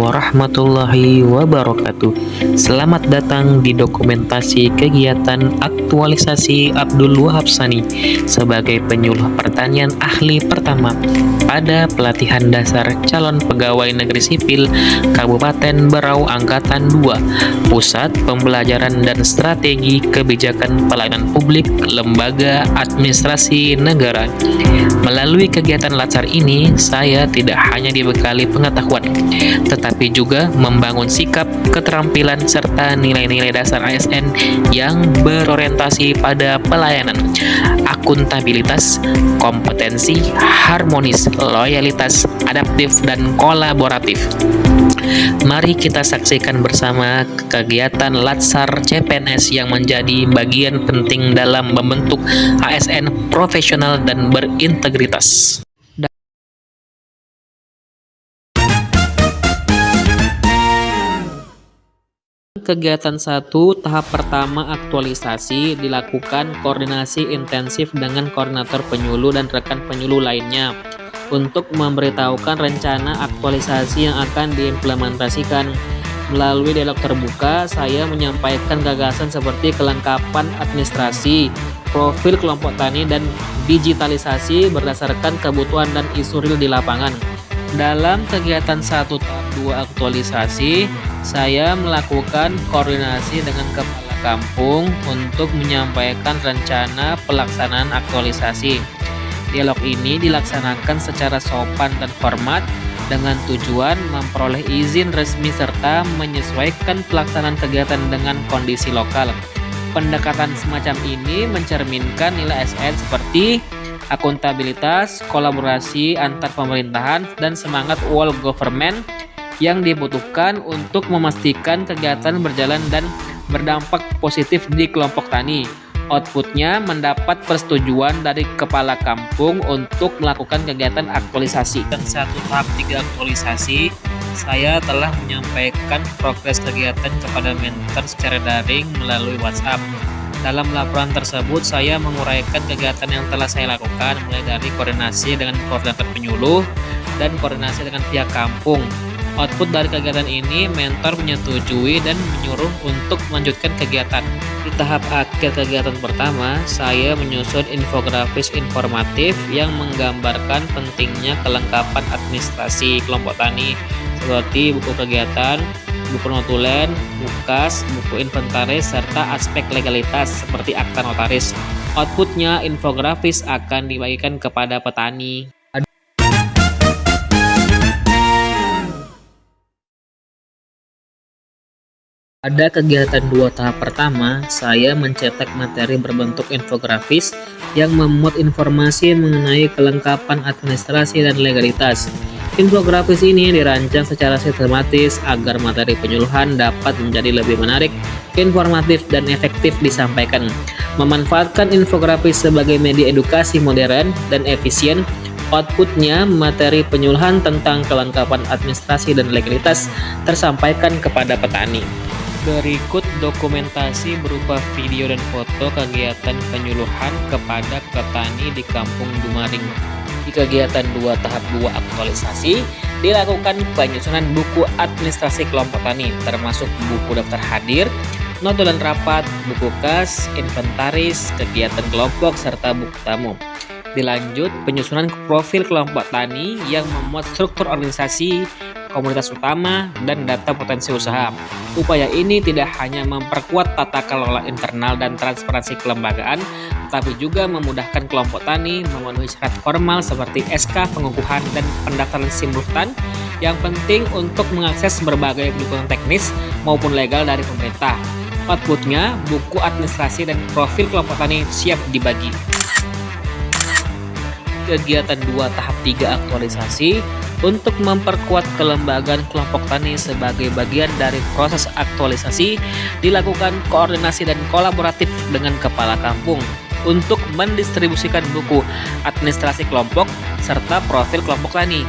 warahmatullahi wabarakatuh. Selamat datang di dokumentasi kegiatan aktualisasi Abdul Wahab Sani sebagai penyuluh pertanian ahli pertama pada pelatihan dasar calon pegawai negeri sipil Kabupaten Berau Angkatan 2, Pusat Pembelajaran dan Strategi Kebijakan Pelayanan Publik Lembaga Administrasi Negara. Melalui kegiatan latsar ini, saya tidak hanya dibekali pengetahuan, tetapi juga membangun sikap, keterampilan, serta nilai-nilai dasar ASN yang berorientasi pada pelayanan, akuntabilitas, kompetensi, harmonis, loyalitas, adaptif, dan kolaboratif. Mari kita saksikan bersama kegiatan Latsar CPNS yang menjadi bagian penting dalam membentuk ASN profesional dan berintegritas. Kegiatan 1 tahap pertama aktualisasi dilakukan koordinasi intensif dengan koordinator penyuluh dan rekan penyuluh lainnya untuk memberitahukan rencana aktualisasi yang akan diimplementasikan. Melalui dialog terbuka, saya menyampaikan gagasan seperti kelengkapan administrasi, profil kelompok tani, dan digitalisasi berdasarkan kebutuhan dan isu real di lapangan. Dalam kegiatan 1 tahap 2 aktualisasi, saya melakukan koordinasi dengan kepala kampung untuk menyampaikan rencana pelaksanaan aktualisasi. Dialog ini dilaksanakan secara sopan dan format dengan tujuan memperoleh izin resmi serta menyesuaikan pelaksanaan kegiatan dengan kondisi lokal. Pendekatan semacam ini mencerminkan nilai ASN seperti akuntabilitas, kolaborasi antar pemerintahan, dan semangat whole government yang dibutuhkan untuk memastikan kegiatan berjalan dan berdampak positif di kelompok tani. Outputnya mendapat persetujuan dari kepala kampung untuk melakukan kegiatan aktualisasi. Dan 1 tahap 3 aktualisasi, saya telah menyampaikan progres kegiatan kepada mentor secara daring melalui WhatsApp. Dalam laporan tersebut, saya menguraikan kegiatan yang telah saya lakukan, mulai dari koordinasi dengan koordinator penyuluh dan koordinasi dengan pihak kampung. Output dari kegiatan ini, mentor menyetujui dan menyuruh untuk melanjutkan kegiatan. Di tahap akhir kegiatan pertama, saya menyusun infografis informatif yang menggambarkan pentingnya kelengkapan administrasi kelompok tani, seperti buku kegiatan, buku notulen, bukas, buku inventaris, serta aspek legalitas seperti akta notaris. Outputnya, infografis akan dibagikan kepada petani. Pada kegiatan 2 tahap pertama, saya mencetak materi berbentuk infografis yang memuat informasi mengenai kelengkapan administrasi dan legalitas. Infografis ini dirancang secara sistematis agar materi penyuluhan dapat menjadi lebih menarik, informatif, dan efektif disampaikan. Memanfaatkan infografis sebagai media edukasi modern dan efisien, outputnya materi penyuluhan tentang kelengkapan administrasi dan legalitas tersampaikan kepada petani. Berikut dokumentasi berupa video dan foto kegiatan penyuluhan kepada petani di Kampung Dumaring. Di kegiatan 2 tahap 2 aktualisasi, dilakukan penyusunan buku administrasi kelompok tani, termasuk buku daftar hadir, notulen rapat, buku kas, inventaris, kegiatan kelompok, serta buku tamu. Dilanjut penyusunan profil kelompok tani yang memuat struktur organisasi, komunitas utama, dan data potensi usaha. Upaya ini tidak hanya memperkuat tata kelola internal dan transparansi kelembagaan, tetapi juga memudahkan kelompok tani memenuhi syarat formal seperti SK pengukuhan dan pendaftaran simultan yang penting untuk mengakses berbagai dukungan teknis maupun legal dari pemerintah. Outputnya, buku administrasi dan profil kelompok tani siap dibagi. Kegiatan 2 tahap 3 aktualisasi untuk memperkuat kelembagaan kelompok tani sebagai bagian dari proses aktualisasi, dilakukan koordinasi dan kolaboratif dengan kepala kampung untuk mendistribusikan buku administrasi kelompok serta profil kelompok tani.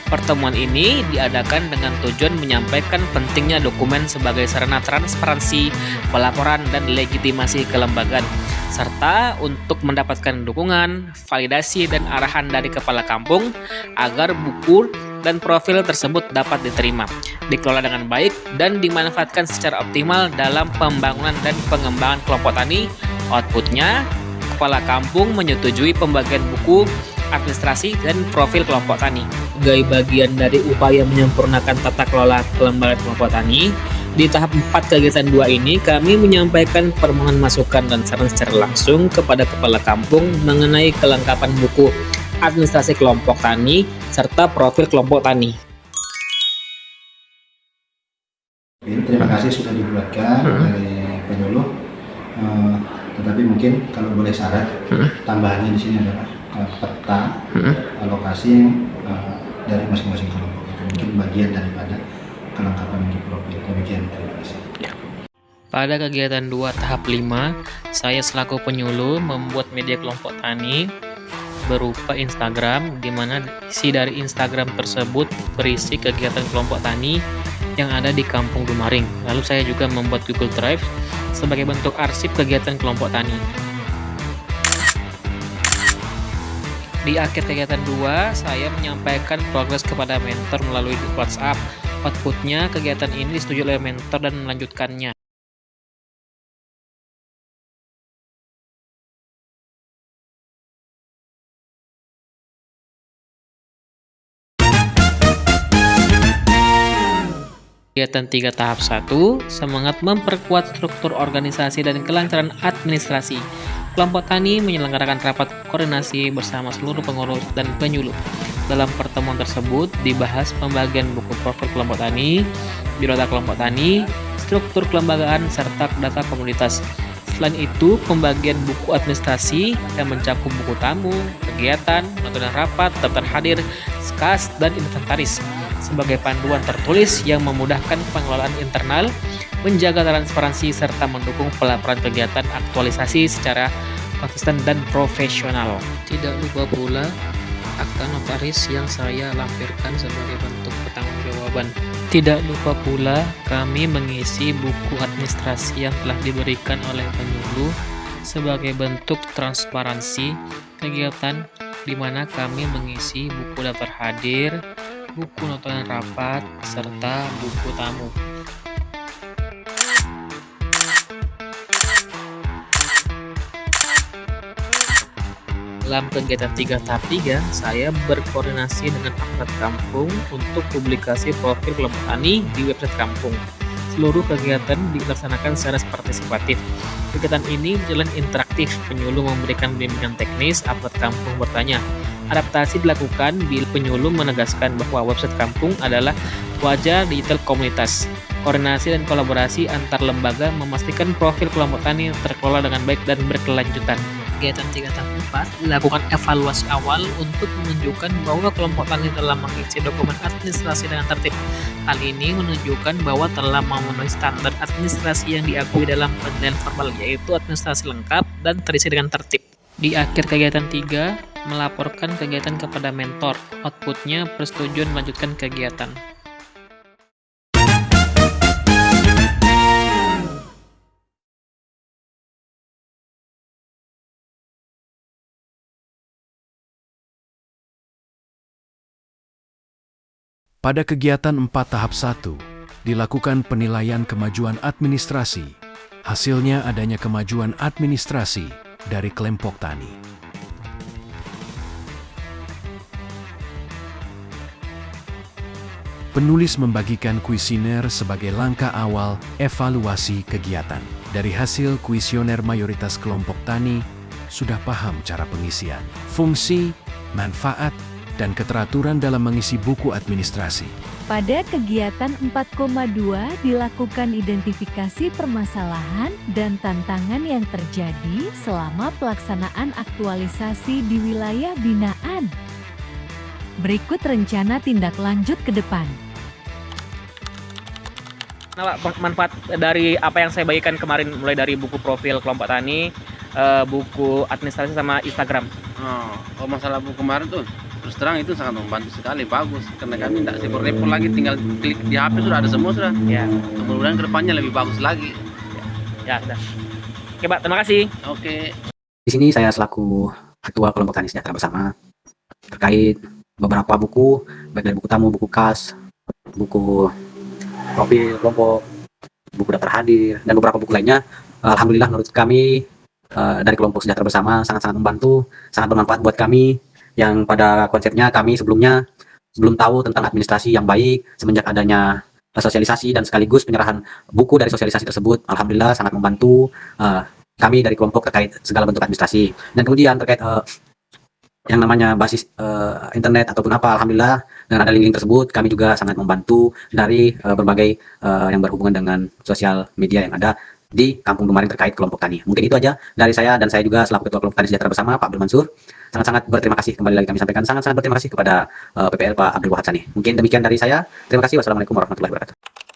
Pertemuan ini diadakan dengan tujuan menyampaikan pentingnya dokumen sebagai sarana transparansi, pelaporan, dan legitimasi kelembagaan. serta untuk mendapatkan dukungan, validasi, dan arahan dari kepala kampung agar buku dan profil tersebut dapat diterima, dikelola dengan baik, dan dimanfaatkan secara optimal dalam pembangunan dan pengembangan kelompok tani. Outputnya, kepala kampung menyetujui pembagian buku, administrasi, dan profil kelompok tani. Sebagai bagian dari upaya menyempurnakan tata kelola kelembagaan kelompok tani, di tahap 4 kegiatan 2 ini kami menyampaikan permohonan masukan dan saran secara langsung kepada kepala kampung mengenai kelengkapan buku, administrasi kelompok tani, serta profil kelompok tani. Terima kasih sudah dibuatkan dari penyuluh. Tetapi mungkin kalau boleh saran, tambahannya di sini adalah peta alokasi dari masing-masing kelompok. Mungkin bagian daripada kelengkapan untuk profil. Demikian, terima kasih. Pada kegiatan 2 tahap 5, saya selaku penyuluh membuat media kelompok tani berupa Instagram, di mana isi dari Instagram tersebut berisi kegiatan kelompok tani yang ada di Kampung Dumaring. Lalu saya juga membuat Google Drive sebagai bentuk arsip kegiatan kelompok tani. Di akhir kegiatan 2, saya menyampaikan progres kepada mentor melalui WhatsApp. Outputnya, kegiatan ini disetujui oleh mentor dan melanjutkannya. Kegiatan 3 tahap 1, semangat memperkuat struktur organisasi dan kelancaran administrasi. Kelompok tani menyelenggarakan rapat koordinasi bersama seluruh pengurus dan penyuluh. Dalam pertemuan tersebut dibahas pembagian buku profil kelompok tani, biodata kelompok tani, struktur kelembagaan, serta data komunitas. Selain itu, pembagian buku administrasi yang mencakup buku tamu, kegiatan, notulen rapat, daftar hadir, skas, dan inventaris sebagai panduan tertulis yang memudahkan pengelolaan internal, menjaga transparansi, serta mendukung pelaporan kegiatan aktualisasi secara konsisten dan profesional. Tidak lupa pula akta notaris yang saya lampirkan sebagai bentuk pertanggungjawaban. Tidak lupa pula kami mengisi buku administrasi yang telah diberikan oleh penyuluh sebagai bentuk transparansi kegiatan, di mana kami mengisi buku daftar hadir, buku notulen rapat, serta buku tamu. Dalam kegiatan 3 tahap 3, saya berkoordinasi dengan aparat kampung untuk publikasi profil kelompok tani di website kampung. Seluruh kegiatan dilaksanakan secara partisipatif. Kegiatan ini berjalan interaktif, penyuluh memberikan bimbingan teknis, aparat kampung bertanya. Adaptasi dilakukan bila penyuluh menegaskan bahwa website kampung adalah wajah digital komunitas. Koordinasi dan kolaborasi antar lembaga memastikan profil kelompok tani terkelola dengan baik dan berkelanjutan. Kegiatan 3 tahap 4 dilakukan evaluasi awal untuk menunjukkan bahwa kelompok tani telah mengisi dokumen administrasi dengan tertib. Hal ini menunjukkan bahwa telah memenuhi standar administrasi yang diakui dalam penilaian formal, yaitu administrasi lengkap dan terisi dengan tertib. Di akhir kegiatan 3, melaporkan kegiatan kepada mentor. Outputnya persetujuan melanjutkan kegiatan. Pada kegiatan 4 tahap 1, dilakukan penilaian kemajuan administrasi. Hasilnya adanya kemajuan administrasi dari kelompok tani. Penulis membagikan kuesioner sebagai langkah awal evaluasi kegiatan. Dari hasil kuesioner, mayoritas kelompok tani sudah paham cara pengisian, fungsi, manfaat, dan keteraturan dalam mengisi buku administrasi. Pada kegiatan 4,2 dilakukan identifikasi permasalahan dan tantangan yang terjadi selama pelaksanaan aktualisasi di wilayah binaan. Berikut rencana tindak lanjut ke depan. Nah, Pak, manfaat dari apa yang saya bagikan kemarin, mulai dari buku profil kelompok tani, buku administrasi, sama Instagram. Oh, masalah buku kemarin tuh terus terang itu sangat membantu sekali, bagus, karena kami tidak repot lagi, tinggal klik di HP sudah ada semua sudah. Ya, Mudah-mudahan kedepannya lebih bagus lagi. ya sudah. Oke Pak, terima kasih. Oke. Di sini saya selaku Ketua Kelompok Tani Sejahtera Bersama terkait beberapa buku, baik dari buku tamu, buku kas, buku profil kelompok, buku daftar hadir, dan beberapa buku lainnya. Alhamdulillah menurut kami dari Kelompok Sejahtera Bersama sangat-sangat membantu, sangat bermanfaat buat kami yang pada konsepnya kami sebelumnya belum tahu tentang administrasi yang baik. Semenjak adanya sosialisasi dan sekaligus penyerahan buku dari sosialisasi tersebut, alhamdulillah sangat membantu kami dari kelompok terkait segala bentuk administrasi. Dan kemudian terkait yang namanya basis internet ataupun apa, alhamdulillah dengan ada link-link tersebut kami juga sangat membantu dari berbagai yang berhubungan dengan sosial media yang ada di Kampung Dumaring terkait kelompok tani. Mungkin itu aja dari saya, dan saya juga selaku Ketua Kelompok Tani Sejahtera Bersama Pak Abdul Mansur sangat-sangat berterima kasih, kembali lagi kami sampaikan sangat-sangat berterima kasih kepada PPL Pak Abdul Wahab Sani. Mungkin demikian dari saya. Terima kasih. Wassalamualaikum warahmatullahi wabarakatuh.